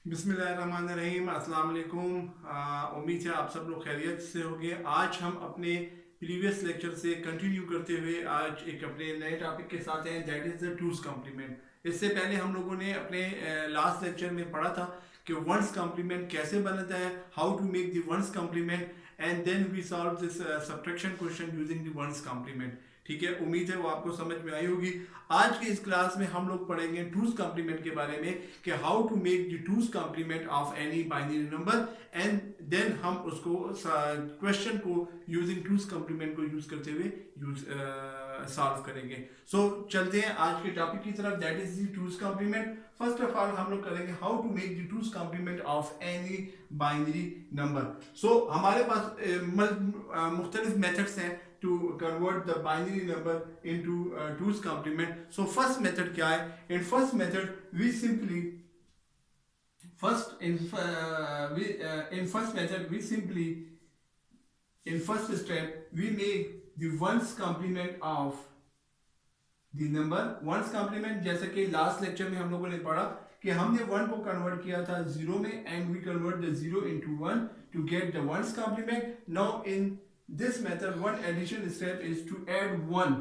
बिस्मिल्लाहिर्रहमानिर्रहीम, अस्सलाम वालेकुम। उम्मीद है आप सब लोग खैरियत से होंगे। आज हम अपने प्रीवियस लेक्चर से कंटिन्यू करते हुए आज एक अपने नए टॉपिक के साथ हैं, that is the two's complement. इससे पहले हम लोगों ने अपने लास्ट लेक्चर में पढ़ा था कि वंस कॉम्प्लीमेंट कैसे बनता है, how to make the one's complement, and then we solve this subtraction question using the one's complement. ठीक है, उम्मीद है वो आपको समझ में आई होगी। आज की इस क्लास में हम लोग पढ़ेंगे टूज कॉम्प्लीमेंट के बारे में कि how to make the two's complement of any binary number, and then हम उसको क्वेश्चन को यूजिंग टूज कॉम्प्लीमेंट को यूज करते हुए सॉल्व करेंगे। सो चलते हैं आज के टॉपिक की तरफ, that is the two's complement. First of all हम लोग करेंगे how to make the two's complement of any binary number. So हमारे पास मुख्तलिफ मेथड्स हैं to convert the binary number into two's complement. So first method क्या है? In first method we simply in first method we simply in first step we make the ones complement of the number ones complement। जैसे कि last lecture में हम लोगों ने पढ़ा कि हमने वन को कन्वर्ट किया था जीरो में, and we convert the zero into one to get the one's complement. Now in this method one addition step is to add 1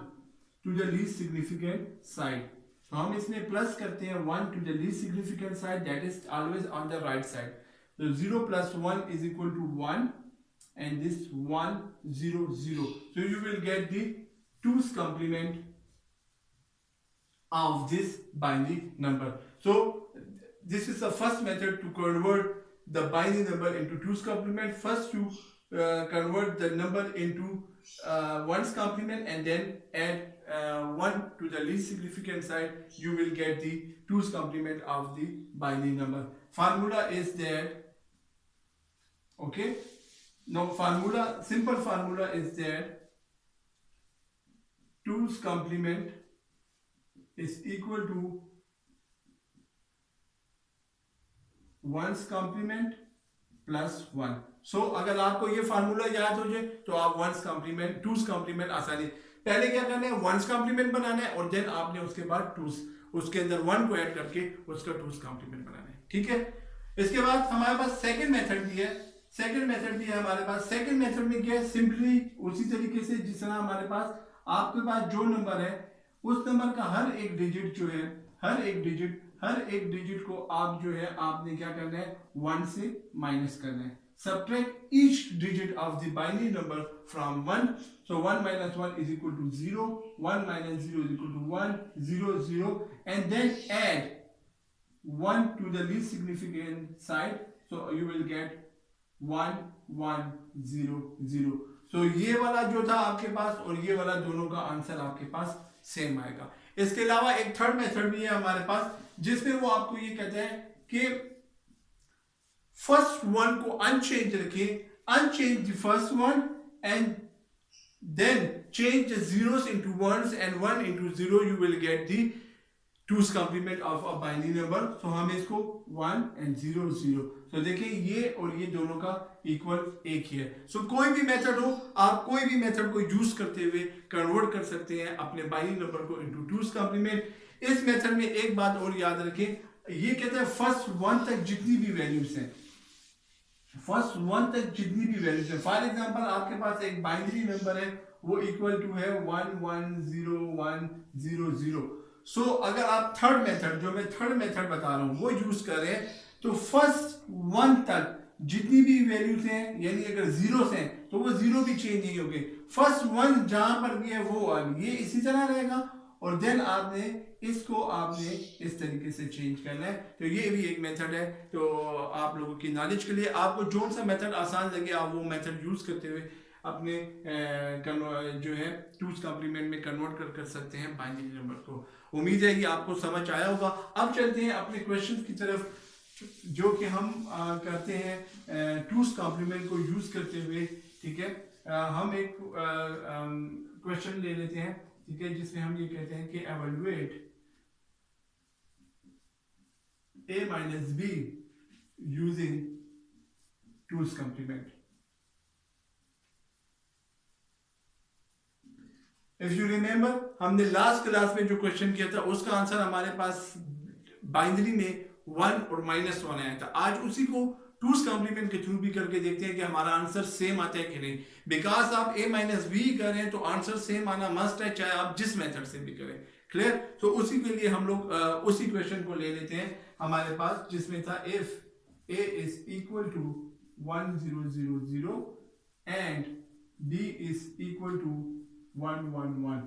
to the least significant side। तो हम इसमें प्लस करते हैं 1 to the least significant side, that is always on the right side। so 0 plus 1 is equal to 1, and this 1 0 0, so you will get the two's complement of this binary number। so this is the first method to convert the binary number into two's complement। first you convert the number into ones complement, and then add 1 to the least significant side, you will get the two's complement of the binary number। formula is that, okay, now simple formula is that two's complement is equal to ones complement plus 1। सो अगर आपको ये formula याद हो जाए तो आप once complement टूस complement आसानी, पहले क्या करना है, वंस कॉम्प्लीमेंट बनाना है, और देन आपने उसके बाद टूस, उसके अंदर वन को ऐड करके उसका टूस कॉम्प्लीमेंट बनाना है। ठीक है, इसके बाद हमारे पास सेकंड मेथड भी है। हमारे पास सेकंड मेथड में क्या है, सिंपली उसी तरीके से जिस तरह हमारे पास आपके पास जो नंबर है उस नंबर का हर एक डिजिट जो है, हर एक डिजिट को आप जो है आपने क्या करना है, 1 से माइनस करना है। subtract each digit of the binary number from 1, so 1 minus 1 is equal to 0, 1 minus 0 is equal to 1 0 0, and then add 1 to the least significant side, so you will get 1 1 0 0। so ये वाला जो था आपके पास और ये वाला दोनों का आंसर आपके पास सेम आएगा। इसके अलावा एक थर्ड मेथड भी है हमारे पास, जिसमें वो आपको ये कहते हैं कि फर्स्ट वन को अनचेंज रखें, unchange the first one, and then change the zeros into ones and one into zero, you will get the two's complement of a binary number. So हम इसको 1 एंड 0 0, तो देखिए ये और ये दोनों का इक्वल एक ही है। सो कोई भी मेथड हो, आप कोई भी मेथड को यूज करते हुए कन्वर्ट कर सकते हैं अपने बाइनरी नंबर को इनटू टूज कॉम्प्लीमेंट। इस मेथड में एक बात और याद रखें, ये कहते हैं फर्स्ट वन तक जितनी भी वैल्यूज हैं, फॉर एग्जांपल आपके पास एक बाइनरी नंबर है वो इक्वल टू है 1 1 0 1 0 0। सो अगर आप थर्ड मेथड, जो मैं थर्ड मेथड बता रहा हूं वो यूज करें, तो फर्स्ट वन तक जितनी भी वैल्यूज हैं, यानी अगर जीरो हैं तो वो जीरो भी चेंज नहीं होंगे, फर्स्ट वन जहां पर भी है वो ये इसी तरह रहेगा, और देन आपने इसको इस तरीके से चेंज करना है। तो ये भी एक मेथड है। तो आप लोगों की नॉलेज के लिए, आपको जो सा मेथड आसान लगे आप वो मेथड यूज करते हुए अपने जो है टूज कॉम्प्लीमेंट में कन्वर्ट कर सकते हैं बाइनरी नंबर को। उम्मीद है कि आपको समझ आया होगा। अब चलते हैं अपने क्वेश्चन की तरफ, जो कि हम करते हैं टूज कॉम्प्लीमेंट को यूज करते हुए। ठीक है, हम एक क्वेश्चन ले लेते हैं, ठीक है, जिसमें हम ये कहते हैं कि evaluate a minus b using two's complement। If you remember, हमने लास्ट क्लास में जो क्वेश्चन किया था उसका आंसर हमारे पास बाइनरी में 1 और -1 आया था। आज उसी को टूस कॉम्प्लीमेंट के थ्रू भी करके देखते हैं कि हमारा आंसर सेम आता है कि नहीं। बिकॉज आप a माइनस बी कर रहे हैं तो आंसर सेम आना मस्ट है, चाहे आप जिस मेथड से भी करें। क्लियर? तो उसी के लिए हम लोग उसी क्वेश्चन को ले लेते हैं हमारे पास, जिसमें था if a is equal to 1 0 0 0 and b is equal to 1 1 1।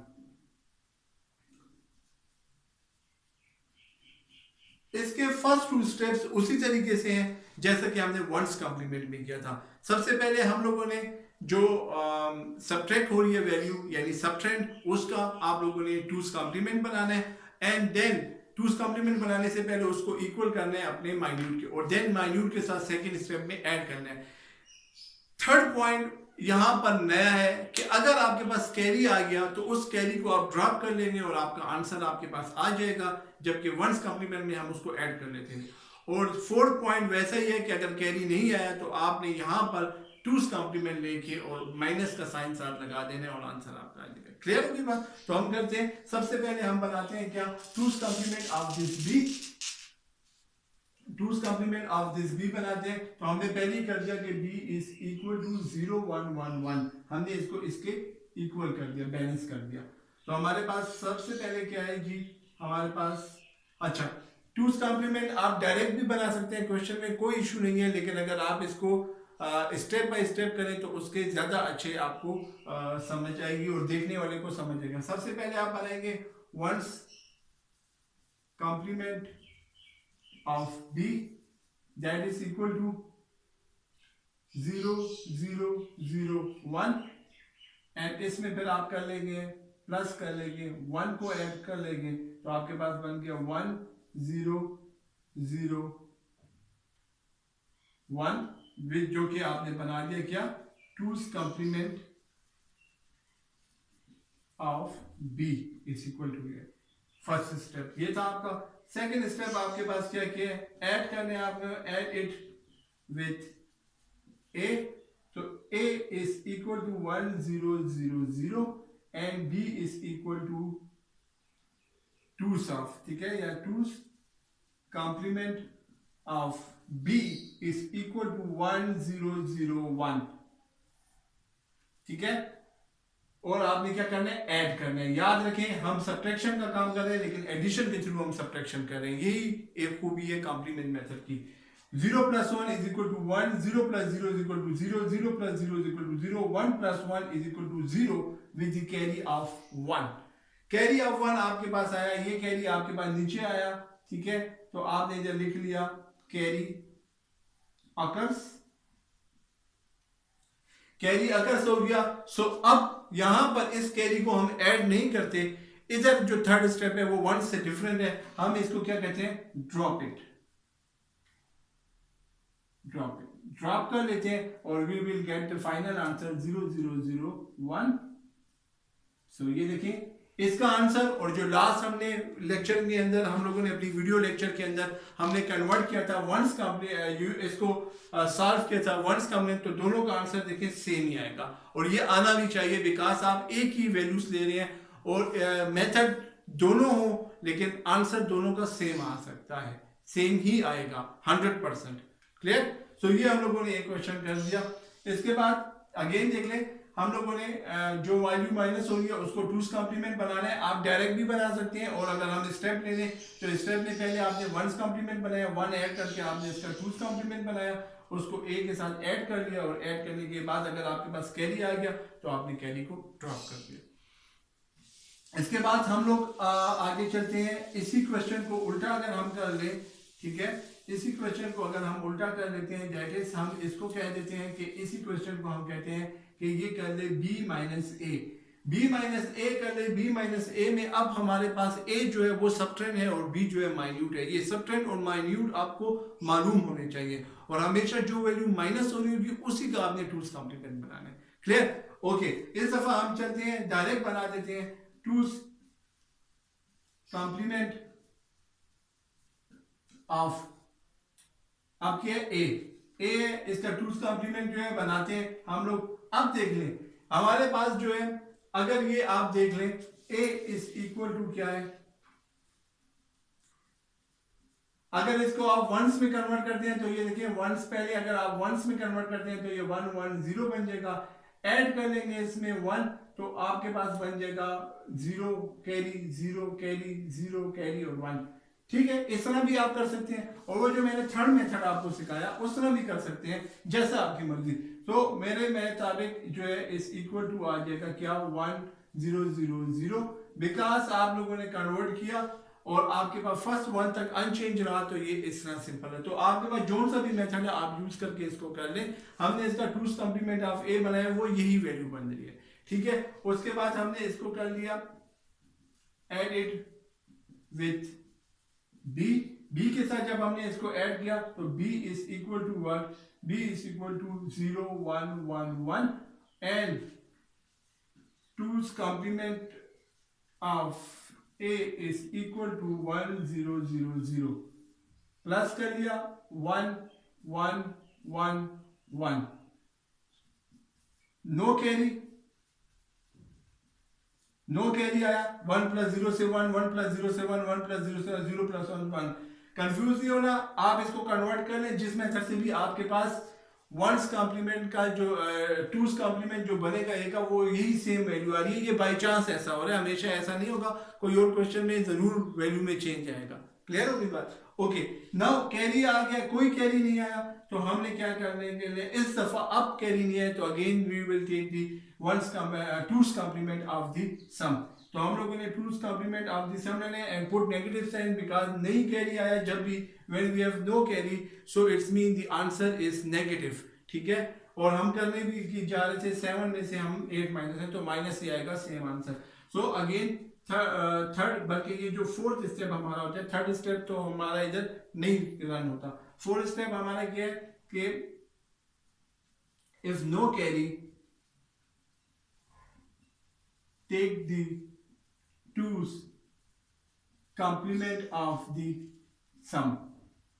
इसके फर्स्ट टू स्टेप्स उसी तरीके से हैं जैसा कि हमने वंस कॉम्प्लीमेंट में किया था। सबसे पहले हम लोगों ने जो सब्ट्रैक्ट हो रही है वैल्यू यानी सबट्रेंड, उसका आप लोगों ने टूस कॉम्प्लीमेंट बनाना है एंड देन टूस कॉम्प्लीमेंट बनाने से पहले उसको इक्वल करना है अपने माइन्यूट के, और देन माइन्यूट के साथ सेकंड स्टेप में ऐड करना है। थर्ड पॉइंट यहां पर नया है कि अगर आपके पास कैरी आ गया तो उस कैरी को आप ड्रॉप कर लेंगे और आपका आंसर आपके पास आ जाएगा, जबकि वंस कॉम्प्लीमेंट में हम उसको ऐड कर लेते हैं। और फोर्थ पॉइंट वैसा ही है कि अगर कैरी नहीं आया तो आपने यहां पर टूस कॉम्प्लीमेंट लेके और माइनस का साइन साथ लगा देना और आंसर आपका आ जाएगा। क्लियर होगी बात? तो हम करते हैं, सबसे पहले हम बनाते हैं क्या, two's complement of this B, two's complement of this B बनाते हैं। तो हमने पहले ही कर दिया कि b इज इक्वल टू 0 1 1 1, हमने इसको इसके इक्वल कर दिया, बैलेंस कर दिया। तो हमारे पास सबसे पहले क्या है जी, हमारे पास अच्छा टूस कॉम्प्लीमेंट आप डायरेक्ट भी बना सकते हैं, क्वेश्चन में कोई इशू नहीं है, लेकिन अगर आप इसको स्टेप बाय स्टेप करें तो उसके ज्यादा अच्छे आपको समझ आएगी और देखने वाले को समझ आएगा। सबसे पहले आप बनाएंगे one's complement of b that is equal to 0 0 0 1 and इसमें फिर आप कर लेंगे प्लस कर लेंगे 1 को ऐड कर लेंगे तो आपके पास बन गया 1 0 0 1 विद जो कि आपने बना दिया क्या, two's complement of b is equal to first step ये था आपका। सेकेंड स्टेप आपके पास क्या किया, ऐड करने आपने, ऐड इट विथ a, तो a is equal to 1 0 0 0 and b is equal to two's of, ठीक है, या two's complement of b is equal to 1 0 0 1, ठीक है। और आपने क्या करना है, ऐड करना है। याद रखें हम सब्ट्रैक्शन का काम कर रहे हैं लेकिन एडिशन के थ्रू हम सब्ट्रैक्शन कर रहे हैं, यही एक खूबी है कॉम्प्लीमेंट मेथड की। 0 + 1 is equal to 1, 0 + 0 is equal to 0, 0 + 0 is equal to 0, 1 + 1 is equal to 0 with the carry of 1। Carry of 1 आपके पास आया, ये कैरी आपके पास नीचे आया, ठीक है। तो आपने जब लिख लिया कैरी अकर्स, कैरी अकर्स हो गया। सो अब यहां पर इस कैरी को हम ऐड नहीं करते, इधर जो थर्ड स्टेप है वो 1 से डिफरेंट है, हम इसको क्या कहते हैं, drop it, drop it, drop कर लेते हैं और we will get the final answer 0 0 0 1। So ये देखें इसका आंसर, और जो लास्ट हमने लेक्चर के अंदर हम लोगों ने अपनी वीडियो लेक्चर के अंदर हमने कन्वर्ट किया था वंस कॉम्प्लीमेंट, इसको सॉल्व किया था वंस कॉम्प्लीमेंट, तो दोनों का आंसर देखें सेम ही आएगा। और ये आना भी चाहिए बिकॉज आप एक ही वैल्यूज ले रहे हैं और मेथड दोनों हो लेकिन आंसर दोनों का सेम आ सकता है, सेम ही आएगा 100%। क्लियर? सो ये हम लोगों ने एक क्वेश्चन कर दिया। इसके बाद अगेन देख लें, हम लोगों ने जो वैल्यू माइनस हो रही है उसको टूस कॉम्प्लीमेंट बनाना है। आप डायरेक्ट भी बना सकते हैं और अगर हम स्टेप ले लें तो स्टेप में पहले आपने वंस कॉम्प्लीमेंट बनाया, 1 ऐड करके आपने इसका टूस कॉम्प्लीमेंट बनाया, उसको a के साथ ऐड कर लिया और ऐड करने के बाद अगर आपके पास कैरी आ गया तो आपने कैरी को ड्रॉप कर दिया। इसके बाद हम लोग आगे चलते हैं। इसी क्वेश्चन को उल्टा अगर हम कर लें, ठीक है, इसी क्वेश्चन को अगर हम उल्टा कर लेते हैं, दैट इज हम इसको कह देते हैं कि इसी क्वेश्चन को हम कहते हैं कि ये कर ले b - a, b - a कर ले, b - a में अब हमारे पास a जो है वो सबट्रेंड है और b जो है माइन्यूट है। ये सबट्रेंड और माइन्यूट आपको मालूम होने चाहिए और हमेशा जो वैल्यू माइनस हो रही होगी उसी का आपने टूस कॉम्प्लीमेंट बनाना है। क्लियर? ओके, इस दफा हम चलते हैं डायरेक्ट बना देते हैं टूस कॉम्प्लीमेंट ऑफ, अब क्या है, a इसका टूस कॉम्प्लीमेंट जो है बनाते हैं हम लोग। अब देख लें हमारे पास जो है, अगर ये आप देख लें a इज इक्वल टू क्या है, अगर इसको आप वंस में कन्वर्ट करते हैं तो ये देखिए वंस, पहले अगर आप वंस में कन्वर्ट करते हैं तो ये 1 1 0 बन जाएगा। ऐड कर लेंगे इसमें 1 तो आपके पास बन जाएगा 0 कैरी 0 कैरी 0 कैरी और 1। ठीक है, इस तरह भी आप कर सकते हैं, और वो जो मैंने थर्ड मेथड आपको सिखाया उस तरह भी कर सकते हैं, जैसा आपकी मर्जी। तो मेरे मुताबिक जो है इस इक्वल टू आ जाएगा क्या 1 0 0 0, बिकॉज आप लोगों ने कन्वर्ट किया और आपके पास फर्स्ट 1 तक अनचेंज रहा, तो ये इस तरह सिंपल है। तो आपके पास जो सा भी मेथड है आप यूज करके इसको कर लें। हमने इसका 2's कॉम्प्लीमेंट ऑफ ए बनाया, वो यही वैल्यू बन रही है। ठीक है, उसके बाद हमने इसको कर लिया add it with B. B के साथ जब हमने इसको ऐड किया तो b is equal to 1, b is equal to 0 1 1 1 and 2's complement of a is equal to 1 0 0 0 plus कर लिया 1 1 1 1, नो कैरी, नो कैरी आया, 1 प्लस 0 से 1 1 प्लस 0 से 1 1 प्लस 0 से 0 प्लस 1 1। कंफ्यूज नहीं होना, आप इसको कन्वर्ट कर लें जिस मेथड से भी आपके पास वंस कॉम्प्लीमेंट का जो 2's कॉम्प्लीमेंट जो बनेगा ए का वो यही सेम वैल्यू आ रही है। ये बाय चांस ऐसा हो रहा है, हमेशा ऐसा नहीं होगा, कोई और क्वेश्चन में जरूर वैल्यू में चेंज आएगा। क्लियर होगी बात? ओके, नाउ कैरी आ गया, कोई कैरी नहीं आया तो हमने क्या करने के लिए इस दफा अब कैरी नहीं है तो again we will take the 2's complement of the sum. तो हम लोगों ने 2's complement of the sum लेने and put negative sign because नहीं कैरी आया, जब भी when we have no carry so it's mean the answer is negative. ठीक है, और हम करने भी की जा रहे थे 7 में से हम 8 माइनस है तो माइनस ही आएगा, same answer. So again third, बल्कि ये जो फोर्थ स्टेप हमारा होता है, थर्ड स्टेप तो हमारा इधर नहीं रन होता। फोर्थ स्टेप हमारा क्या है कि if no carry take the 2's complement of the sum।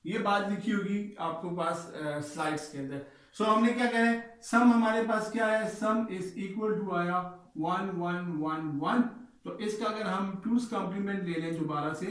ये बात लिखी होगी आपको पास स्लाइड्स के अंदर। सो हमने क्या कह रहे हैं, सम हमारे पास क्या है, सम इज इक्वल टू आया 1 1 1 1। तो इसका अगर हम 2's कॉम्प्लीमेंट ले लें दोबारा से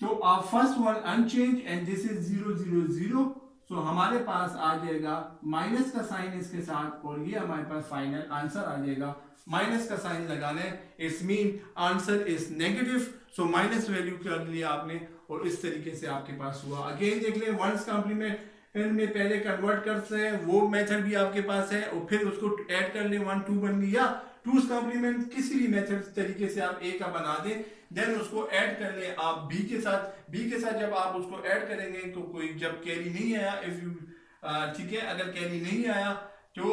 तो आप first one unchange and this is 0 0 0। So हमारे पास आ जाएगा माइनस का साइन इसके साथ और ये हमारे पास फाइनल आंसर आ जाएगा। माइनस का साइन लगाना है, it's mean answer is negative. So minus value कर लिया आपने और इस तरीके से आपके पास हुआ। अगेन देख लें, वंस कॉम्प्लीमेंट में पहले कन्वर्ट करते हैं, वो मेथड भी आपके पास है और फिर उसको ऐड कर लें, 1 2 बन गया। 2's कॉम्प्लीमेंट किसी भी मेथड तरीके से आप ए का बना दें, देन उसको ऐड कर लें आप बी के साथ। बी के साथ जब आप उसको ऐड करेंगे तो कोई जब कैरी नहीं आया, इफ यू ठीक है, अगर कैरी नहीं आया तो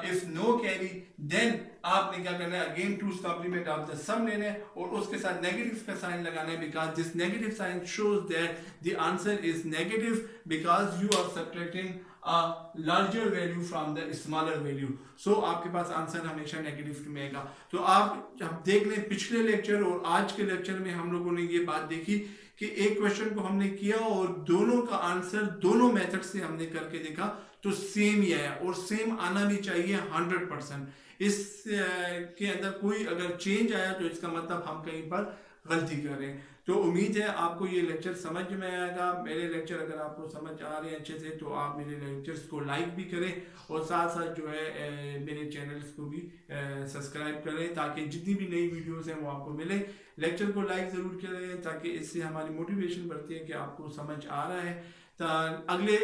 इफ नो कैरी देन आपने क्या करना है, again 2's complement of the sum लेना है और उसके साथ नेगेटिव का साइन लगाना है because this negative sign shows that the answer is negative because you are subtracting a larger value from the smaller value. So आपके पास आंसर हमेशा नेगेटिव में आएगा। तो आप जब देख लें पिछले लेक्चर और आज के लेक्चर में हम लोगों ने ये बात देखी कि एक क्वेश्चन को हमने किया और दोनों का आंसर दोनों मेथड से हमने करके देखा तो सेम ही आया और सेम आना भी चाहिए 100%। इस के अंदर कोई अगर चेंज आया तो इसका मतलब हम कहीं पर गलती कर रहे हैं। तो उम्मीद है आपको ये लेक्चर समझ में आएगा। मेरे लेक्चर अगर आपको समझ आ रहे हैं अच्छे से तो आप मेरे लेक्चर्स को लाइक भी करें और साथ साथ जो है मेरे चैनल्स को भी सब्सक्राइब करें ताकि जितनी भी नई वीडियोस हैं वो आपको मिले। लेक्चर को लाइक ज़रूर करें ताकि इससे हमारी मोटिवेशन बढ़ती है कि आपको समझ आ रहा है। तो अगले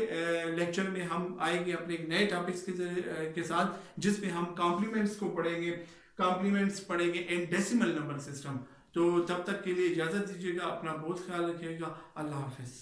लेक्चर में हम आएंगे अपने एक नए टॉपिक्स के साथ जिसमें हम कॉम्प्लीमेंट्स को पढ़ेंगे, कॉम्प्लीमेंट्स पढ़ेंगे इन डेसिमल नंबर सिस्टम। तो तब तक के लिए इजाज़त दीजिएगा, अपना बहुत ख्याल रखिएगा। अल्लाह हाफिज़।